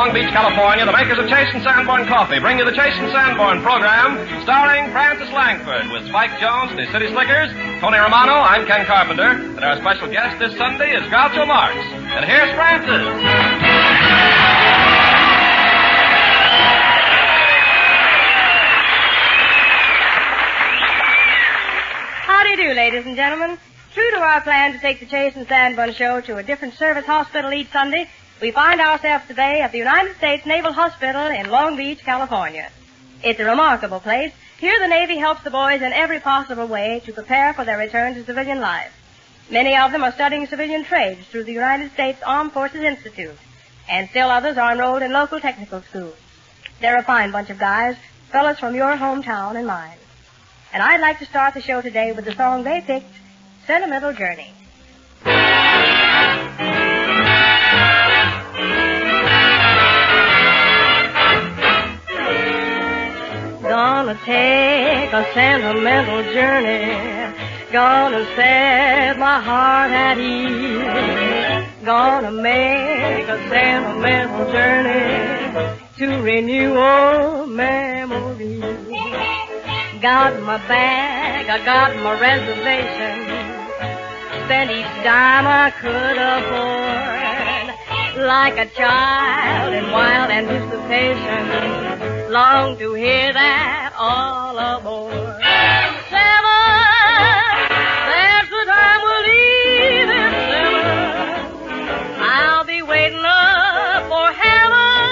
Long Beach, California, the makers of Chase and Sanborn Coffee bring you the Chase and Sanborn program, starring Francis Langford with Spike Jones and his City Slickers, Tony Romano, I'm Ken Carpenter, and our special guest this Sunday is Groucho Marx. And here's Francis. How do you do, ladies and gentlemen? True to our plan to take the Chase and Sanborn show to a different service hospital each Sunday, we find ourselves today at the United States Naval Hospital in Long Beach, California. It's a remarkable place. Here the Navy helps the boys in every possible way to prepare for their return to civilian life. Many of them are studying civilian trades through the United States Armed Forces Institute, and still others are enrolled in local technical schools. They're a fine bunch of guys, fellas from your hometown and mine. And I'd like to start the show today with the song they picked, Sentimental Journey. Gonna take a sentimental journey, gonna set my heart at ease, gonna make a sentimental journey to renew old memories. Got my bag, I got my reservation, spent each dime I could afford, like a child in wild anticipation, long to hear that all aboard. 7, that's the time we'll leave at 7. I'll be waiting up for heaven,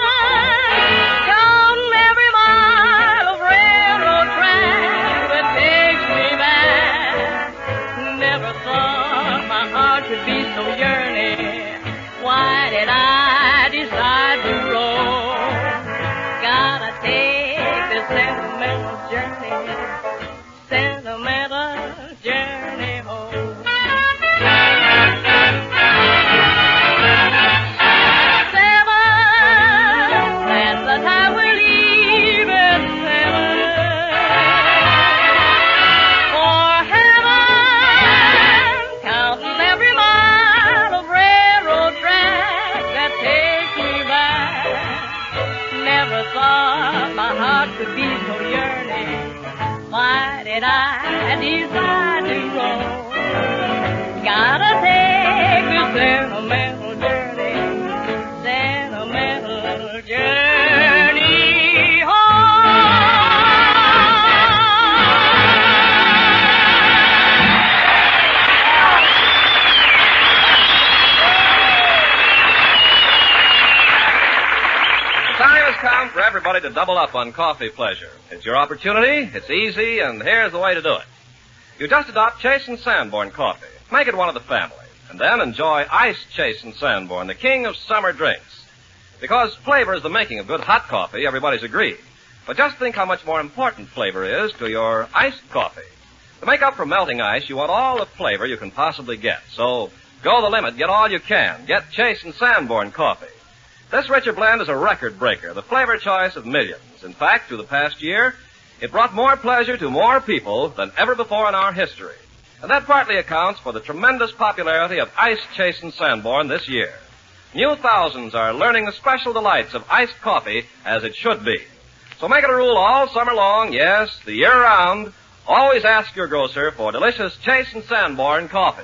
counting every mile of railroad track that takes me back. Never thought my heart could be so yearning. Why did I decide to roam? Gotta take this sentimental journey home. 7, that's the time we leave at 7. For heaven, counting every mile of railroad track that takes me back. Never thought my heart could be so yearning. Why did I decide to roam? Gotta take this sentimental journey home. Time has come for everybody to double up on coffee pleasure. It's your opportunity, it's easy, and here's the way to do it. You just adopt Chase and Sanborn coffee. Make it one of the family. And then enjoy iced Chase and Sanborn, the king of summer drinks. Because flavor is the making of good hot coffee, everybody's agreed. But just think how much more important flavor is to your iced coffee. To make up for melting ice, you want all the flavor you can possibly get. So go the limit, get all you can. Get Chase and Sanborn coffee. This richer blend is a record breaker, the flavor choice of millions. In fact, through the past year, it brought more pleasure to more people than ever before in our history. And that partly accounts for the tremendous popularity of iced Chase and Sanborn this year. New thousands are learning the special delights of iced coffee as it should be. So make it a rule all summer long, yes, the year round, always ask your grocer for delicious Chase and Sanborn coffee.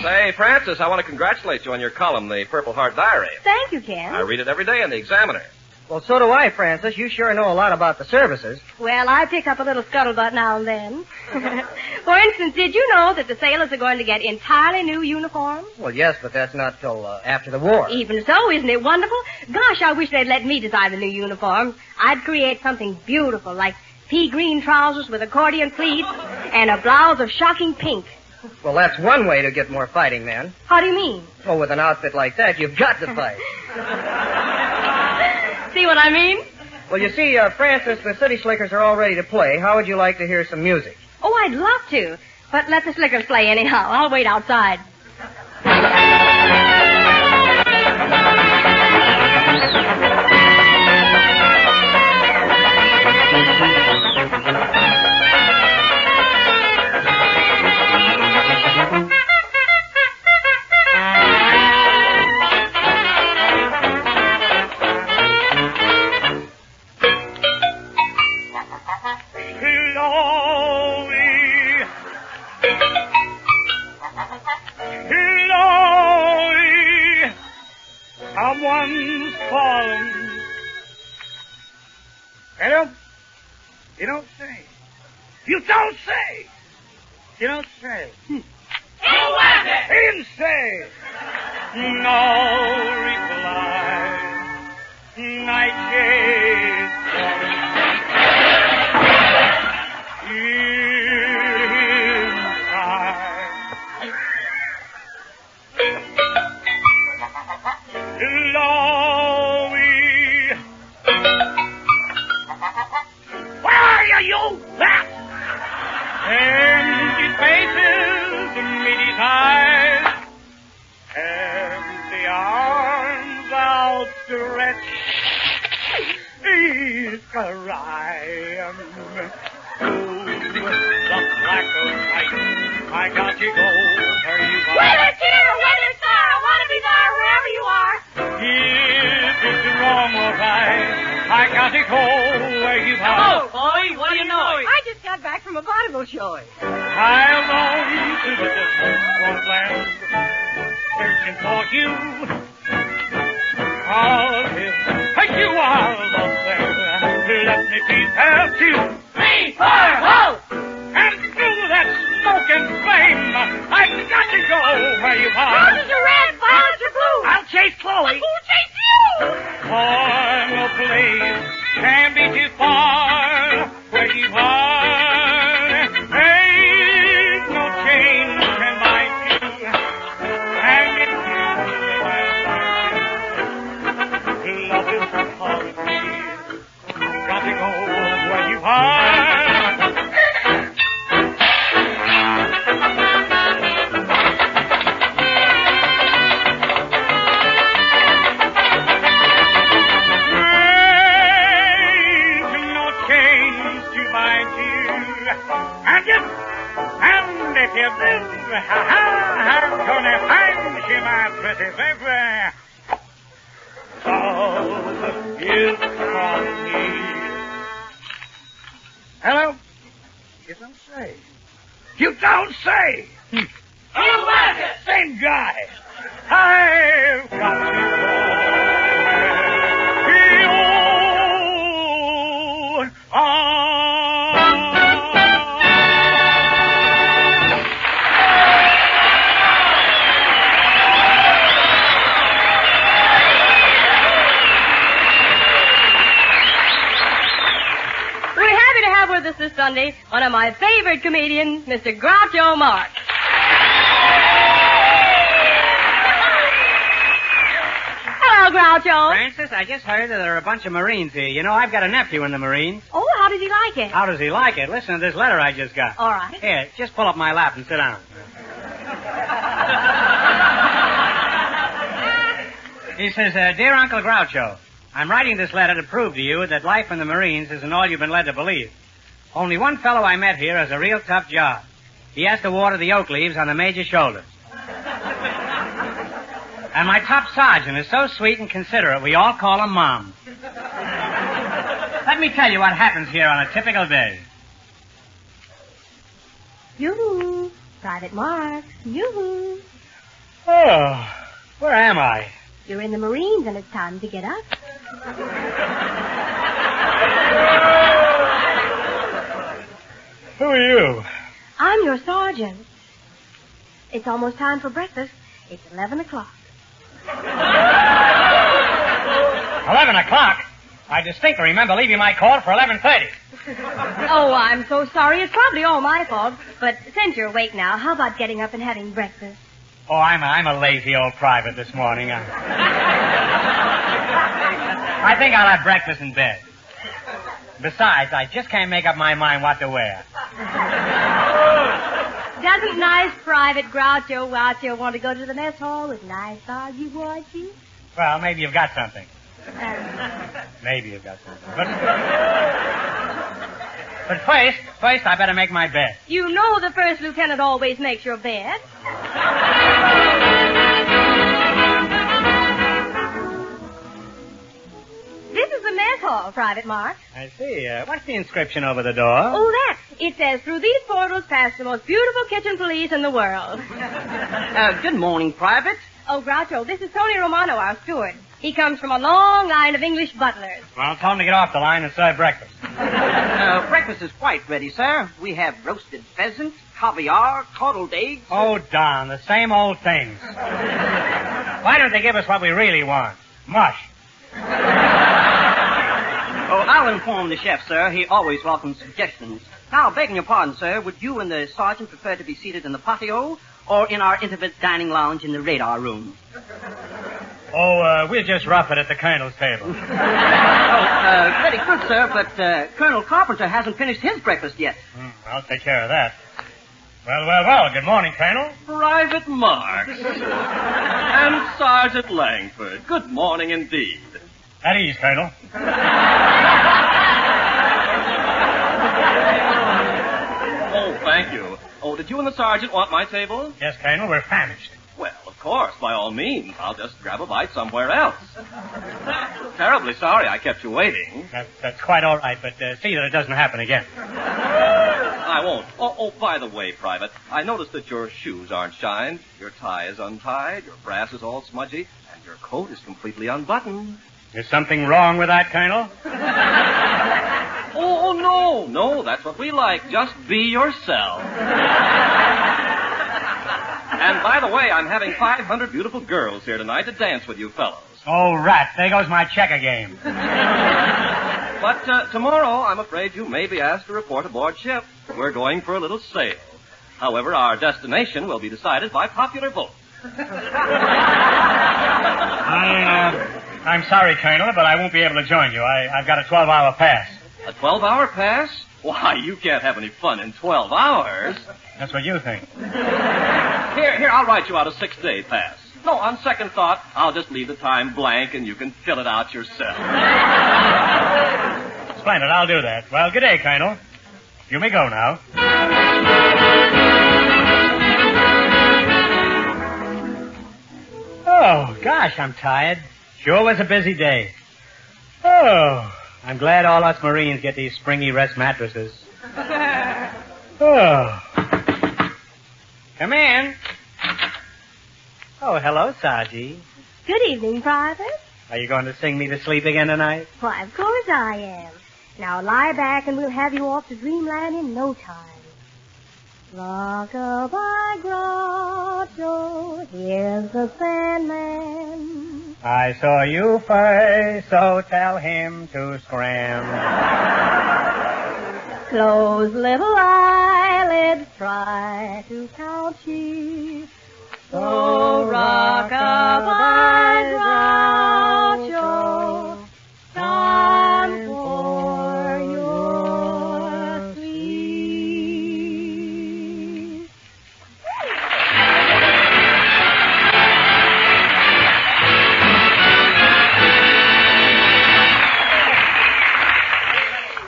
Say, Francis, I want to congratulate you on your column, the Purple Heart Diary. Thank you, Ken. I read it every day in the Examiner. Well, so do I, Francis. You sure know a lot about the services. Well, I pick up a little scuttlebutt now and then. For instance, did you know that the sailors are going to get entirely new uniforms? Well, yes, but that's not till after the war. Even so, isn't it wonderful? Gosh, I wish they'd let me design the new uniforms. I'd create something beautiful, like pea green trousers with accordion pleats and a blouse of shocking pink. Well, that's one way to get more fighting men. How do you mean? Well, with an outfit like that, you've got to fight. See what I mean? Well, you see, Francis, the City Slickers are all ready to play. How would you like to hear some music? Oh, I'd love to. But let the Slickers play anyhow. I'll wait outside. one's fallen. Hello? You don't say. You don't say. You don't say. Who was it? He didn't say. No reply. Night is falling. Lowy. Where are you, you bat? Empty faces meet his eyes, and the arms outstretched. He's crying. Through the black of night, I got to go where you are. Whether it's here or whether it's there, I want to be there wherever you are. If it's wrong or right, I got to go where you are. Hello, boy. What do you know? I just got back from a vaudeville showing. I roam to the distant land, searching for you. Call him, hey, you are the there. Let me be there too. 3, 4, ho! And through that smoke and flame, I've got to go where you are. Roses are red, violets are blue. I'll chase Chloe. Who'll chase you? For no place can be too far where you are. Ain't no change can bind you. And it's you. Love is calling me. Got to go where you are. And if you do, I'm gonna find you, my pretty baby. So you call me. Hello? You don't say. You don't say. Who was it? Same guy. I've got to go. You are. With us this Sunday, one of my favorite comedians, Mr. Groucho Marx. Hello, Groucho. Francis, I just heard that there are a bunch of Marines here. You know, I've got a nephew in the Marines. Oh, how does he like it? How does he like it? Listen to this letter I just got. All right. Here, just pull up my lap and sit down. He says, Dear Uncle Groucho, I'm writing this letter to prove to you that life in the Marines isn't all you've been led to believe. Only one fellow I met here has a real tough job. He has to water the oak leaves on the major's shoulders. And my top sergeant is so sweet and considerate, we all call him Mom. Let me tell you what happens here on a typical day. Yoo-hoo. Private Marx. Yoo-hoo. Oh, where am I? You're in the Marines and it's time to get up. Who are you? I'm your sergeant. It's almost time for breakfast. It's 11 o'clock. 11 o'clock? I distinctly remember leaving my call for 11:30. Oh, I'm so sorry. It's probably all my fault. But since you're awake now, how about getting up and having breakfast? Oh, I'm a lazy old private this morning. I think I'll have breakfast in bed. Besides, I just can't make up my mind what to wear. Doesn't nice Private Groucho want to go to the mess hall with nice argy-wargy? Well, maybe you've got something. Maybe you've got something. But first I better make my bed. You know the first lieutenant always makes your bed. This is the mess hall, Private Marx. I see. What's the inscription over the door? Oh, that. It says, through these portals pass the most beautiful kitchen police in the world. Good morning, Private. Oh, Groucho, this is Tony Romano, our steward. He comes from a long line of English butlers. Well, tell him to get off the line and serve breakfast. Breakfast is quite ready, sir. We have roasted pheasant, caviar, coddled eggs. Oh, Don, the same old things. Why don't they give us what we really want? Mush. Oh, I'll inform the chef, sir. He always welcomes suggestions. Now, begging your pardon, sir, would you and the sergeant prefer to be seated in the patio or in our intimate dining lounge in the radar room? Oh, we'll just rough it at the colonel's table. Very good, sir, but Colonel Carpenter hasn't finished his breakfast yet. I'll take care of that. Well, good morning, Colonel. Private Marx. And Sergeant Langford. Good morning indeed. At ease, Colonel. Oh, thank you. Oh, did you and the sergeant want my table? Yes, Colonel, we're famished. Well, of course, by all means. I'll just grab a bite somewhere else. Terribly sorry I kept you waiting. That's quite all right, but see that it doesn't happen again. I won't. Oh, by the way, Private, I noticed that your shoes aren't shined, your tie is untied, your brass is all smudgy, and your coat is completely unbuttoned. Is something wrong with that, Colonel? Oh, no. No, that's what we like. Just be yourself. And by the way, I'm having 500 beautiful girls here tonight to dance with you fellows. Oh, rat. There goes my checker game. But tomorrow, I'm afraid you may be asked to report aboard ship. We're going for a little sail. However, our destination will be decided by popular vote. I'm sorry, Colonel, but I won't be able to join you. I've got a 12-hour pass. A 12-hour pass? Why, you can't have any fun in 12 hours. That's what you think. Here, I'll write you out a 6-day pass. No, on second thought, I'll just leave the time blank and you can fill it out yourself. Splendid, I'll do that. Well, good day, Colonel. You may go now. Oh, gosh, I'm tired. Sure was a busy day. Oh, I'm glad all us Marines get these springy rest mattresses. Oh. Come in. Oh, hello, Saji. Good evening, Private. Are you going to sing me to sleep again tonight? Why, of course I am. Now lie back and we'll have you off to dreamland in no time. Rock-a-bye, Groucho, here's the Sandman. I saw you first, so tell him to scram. Close little eyelids, try to count sheep. So rock-a-bye, Groucho, time for your sleep.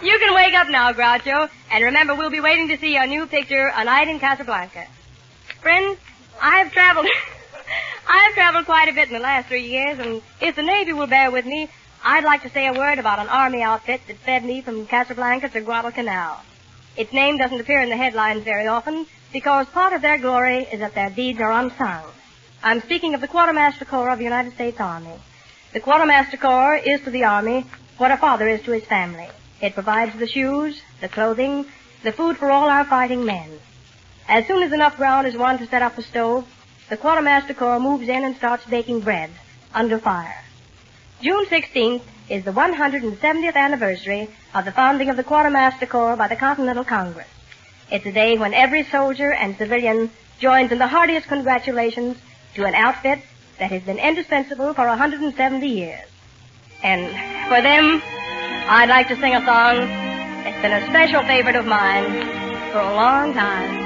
You can wake up now, Groucho, and remember we'll be waiting to see your new picture, A Night in Casablanca. Friends, I've traveled quite a bit in the last 3 years, and if the Navy will bear with me, I'd like to say a word about an Army outfit that fed me from Casablanca to Guadalcanal. Its name doesn't appear in the headlines very often because part of their glory is that their deeds are unsung. I'm speaking of the Quartermaster Corps of the United States Army. The Quartermaster Corps is to the Army what a father is to his family. It provides the shoes, the clothing, the food for all our fighting men. As soon as enough ground is won to set up a stove, the Quartermaster Corps moves in and starts baking bread under fire. June 16th is the 170th anniversary of the founding of the Quartermaster Corps by the Continental Congress. It's a day when every soldier and civilian joins in the heartiest congratulations to an outfit that has been indispensable for 170 years. And for them, I'd like to sing a song that's been a special favorite of mine for a long time.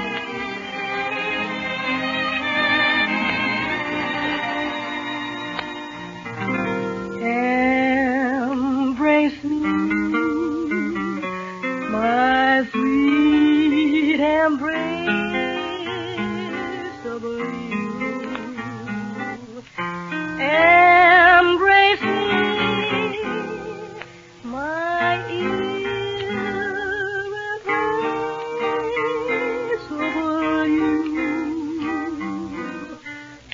Embrace me, my sweet embrace of you. Embrace me, my embrace of you.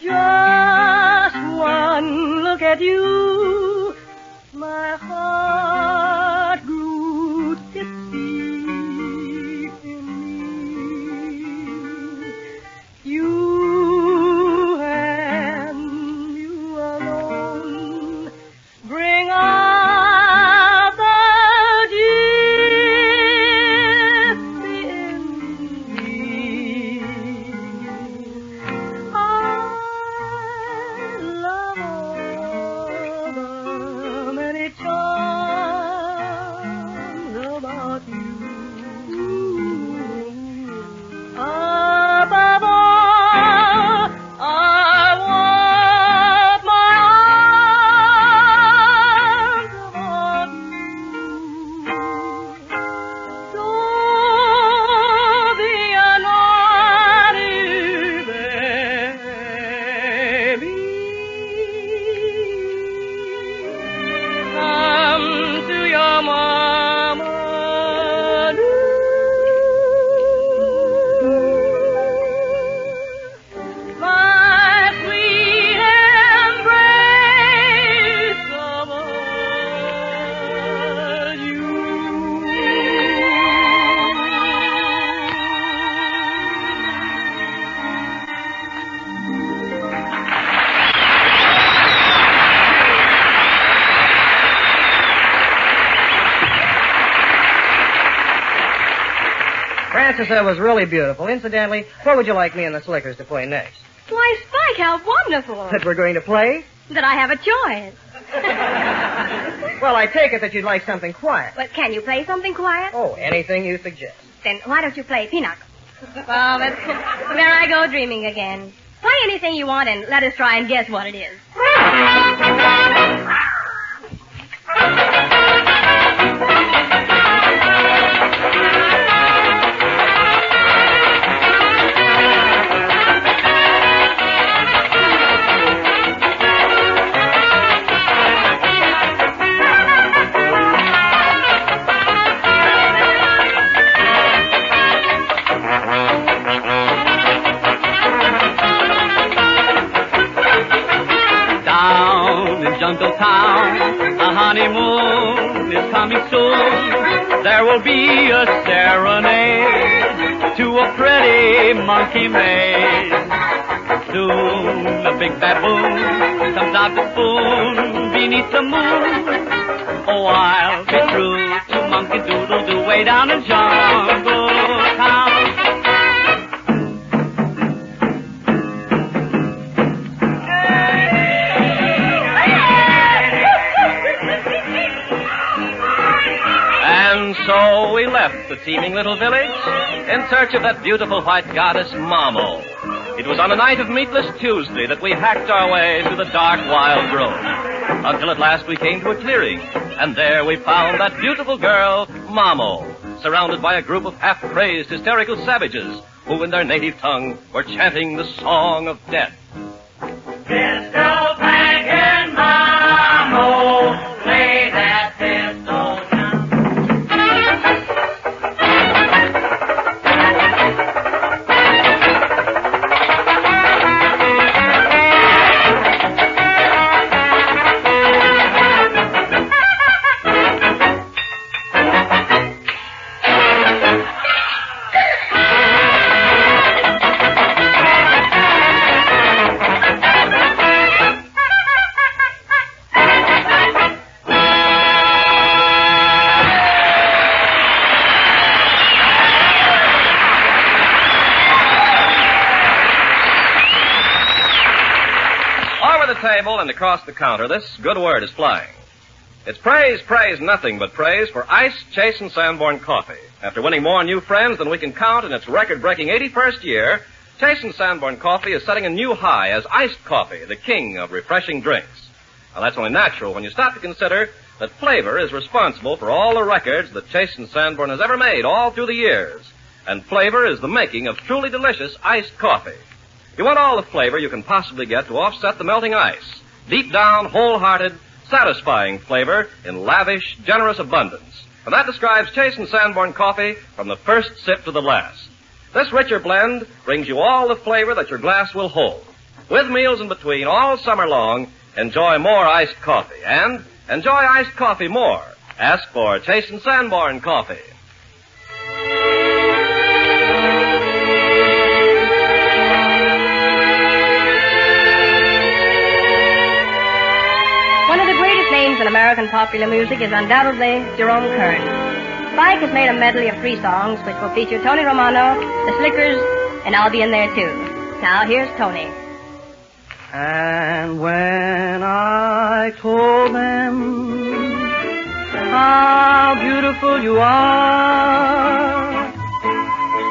Just one look at you I said was really beautiful. Incidentally, where would you like me and the Slickers to play next? Why, Spike, how wonderful. That we're going to play? That I have a choice. Well, I take it that you'd like something quiet. But can you play something quiet? Oh, anything you suggest. Then why don't you play Pinochle? Well, there I go dreaming again. Play anything you want and let us try and guess what it is. Jungle Town, a honeymoon is coming soon. There will be a serenade to a pretty monkey maid. Soon a big baboon comes out to spoon beneath the moon. Oh, I'll be true to Monkey Doodle Doo way down in Jungle Town. And so we left the teeming little village in search of that beautiful white goddess, Mamo. It was on a night of meatless Tuesday that we hacked our way through the dark, wild grove, until at last we came to a clearing, and there we found that beautiful girl, Mamo, surrounded by a group of half-crazed, hysterical savages who, in their native tongue, were chanting the song of death. Pistol packing Mamo, play that pistol. Table and across the counter, this good word is flying. It's praise, praise, nothing but praise for iced Chase and Sanborn coffee. After winning more new friends than we can count in its record-breaking 81st year, Chase and Sanborn coffee is setting a new high as iced coffee, the king of refreshing drinks. Now, that's only natural when you stop to consider that flavor is responsible for all the records that Chase and Sanborn has ever made all through the years. And flavor is the making of truly delicious iced coffee. You want all the flavor you can possibly get to offset the melting ice. Deep down, wholehearted, satisfying flavor in lavish, generous abundance. And that describes Chase and Sanborn coffee from the first sip to the last. This richer blend brings you all the flavor that your glass will hold. With meals in between all summer long, enjoy more iced coffee. And enjoy iced coffee more. Ask for Chase and Sanborn coffee. One of the greatest names in American popular music is undoubtedly Jerome Kern. Spike has made a medley of 3 songs which will feature Tony Romano, the Slickers, and I'll be in there too. Now, here's Tony. And when I told them how beautiful you are,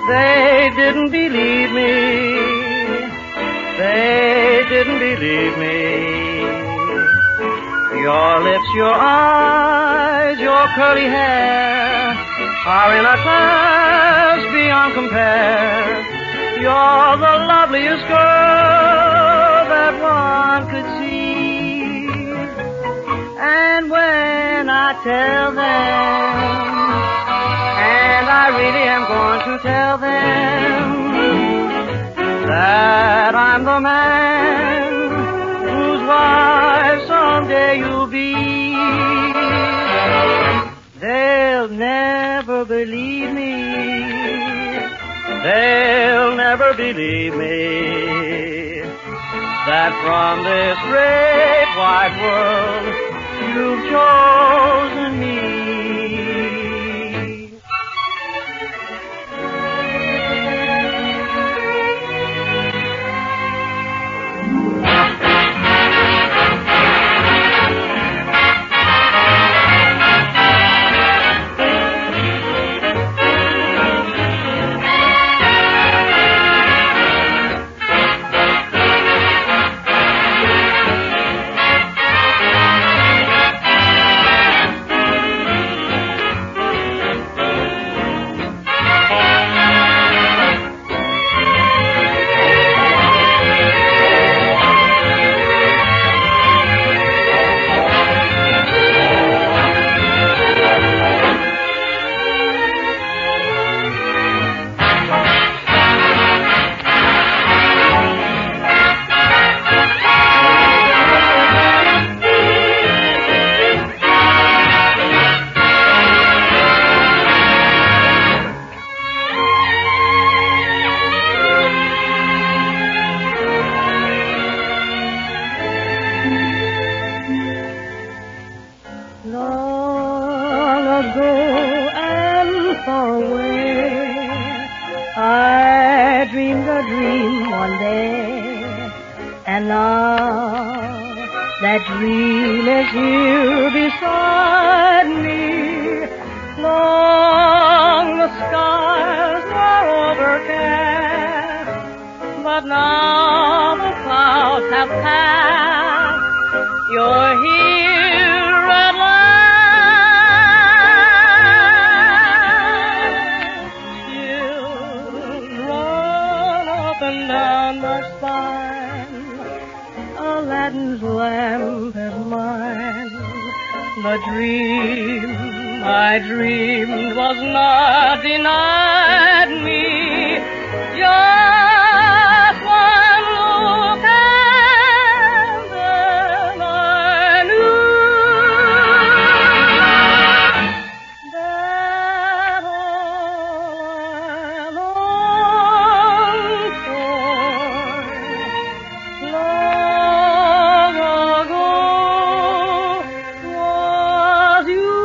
they didn't believe me. They didn't believe me. Your lips, your eyes, your curly hair are in a class beyond compare. You're the loveliest girl that one could see. And when I tell them, and I really am going to tell them, that I'm the man whose wife someday you'll be, they'll never believe me. They'll never believe me that from this great wide world you've chosen me. someday. And now that dream is here beside me. Long the skies were overcast, but now the clouds have passed. You're here at last. Chills run up and down my spine. Aladdin's lamp is mine. The dream I dreamed was not denied me. Just one look and then I knew that all I longed for long ago was you.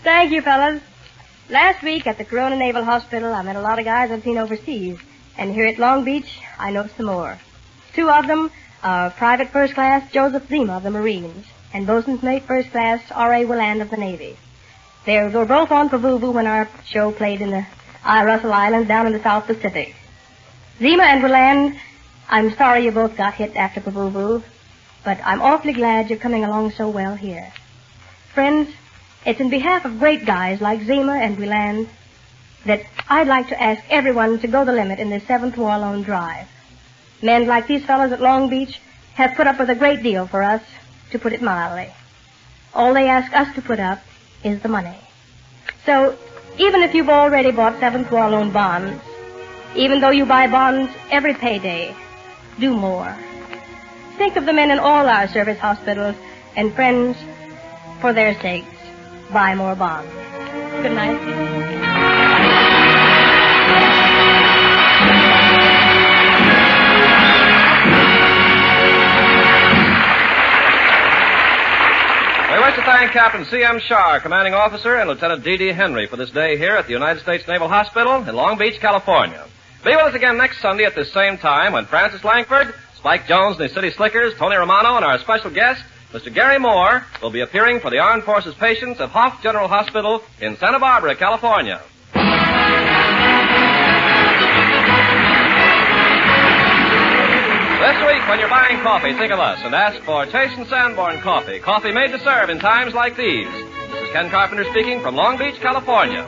Thank you, fellas. Last week at the Corona Naval Hospital, I met a lot of guys I've seen overseas. And here at Long Beach, I know some more. Two of them are Private First Class Joseph Zima of the Marines and Bosun's Mate First Class R.A. Willand of the Navy. They were both on Pavuvu when our show played in the Russell Islands down in the South Pacific. Zima and Willand, I'm sorry you both got hit after Pavuvu, but I'm awfully glad you're coming along so well here. Friends, it's in behalf of great guys like Zima and Willand that I'd like to ask everyone to go the limit in this 7th War Loan Drive. Men like these fellows at Long Beach have put up with a great deal for us, to put it mildly. All they ask us to put up is the money. So, even if you've already bought 7th War Loan bonds, even though you buy bonds every payday, do more. Think of the men in all our service hospitals, and friends, for their sakes, buy more bonds. Good night. We wish to thank Captain C.M. Shar, commanding officer, and Lieutenant D.D. Henry for this day here at the United States Naval Hospital in Long Beach, California. Be with us again next Sunday at this same time when Francis Langford, Spike Jones and the City Slickers, Tony Romano, and our special guest, Mr. Gary Moore, will be appearing for the Armed Forces patients at Hoff General Hospital in Santa Barbara, California. This week, when you're buying coffee, think of us and ask for Chase and Sanborn coffee. Coffee made to serve in times like these. This is Ken Carpenter speaking from Long Beach, California.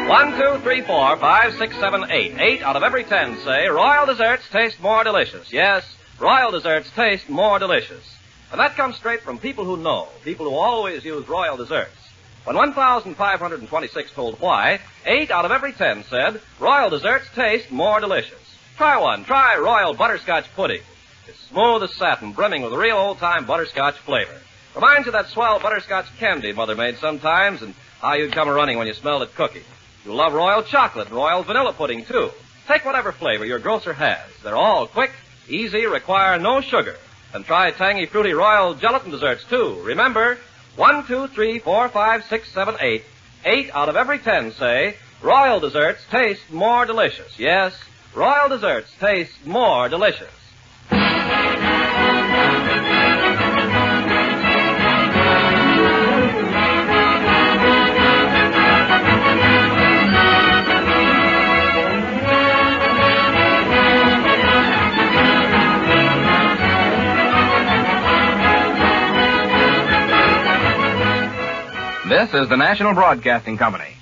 1, 2, 3, 4, 5, 6, 7, 8. 8 out of every 10 say Royal desserts taste more delicious. Yes, Royal desserts taste more delicious. And that comes straight from people who know, people who always use Royal desserts. When 1,526 told why, 8 out of every 10 said Royal desserts taste more delicious. Try one. Try Royal Butterscotch Pudding. It's smooth as satin, brimming with real old-time butterscotch flavor. Reminds you of that swell butterscotch candy Mother made sometimes and how you'd come a-running when you smelled it cooking. You'll love Royal Chocolate and Royal Vanilla Pudding, too. Take whatever flavor your grocer has. They're all quick, easy, require no sugar. And try tangy, fruity Royal Gelatin desserts, too. Remember, 1, 2, 3, 4, 5, 6, 7, 8. 8 out of every 10 say Royal desserts taste more delicious. Yes, Royal desserts taste more delicious. This is the National Broadcasting Company.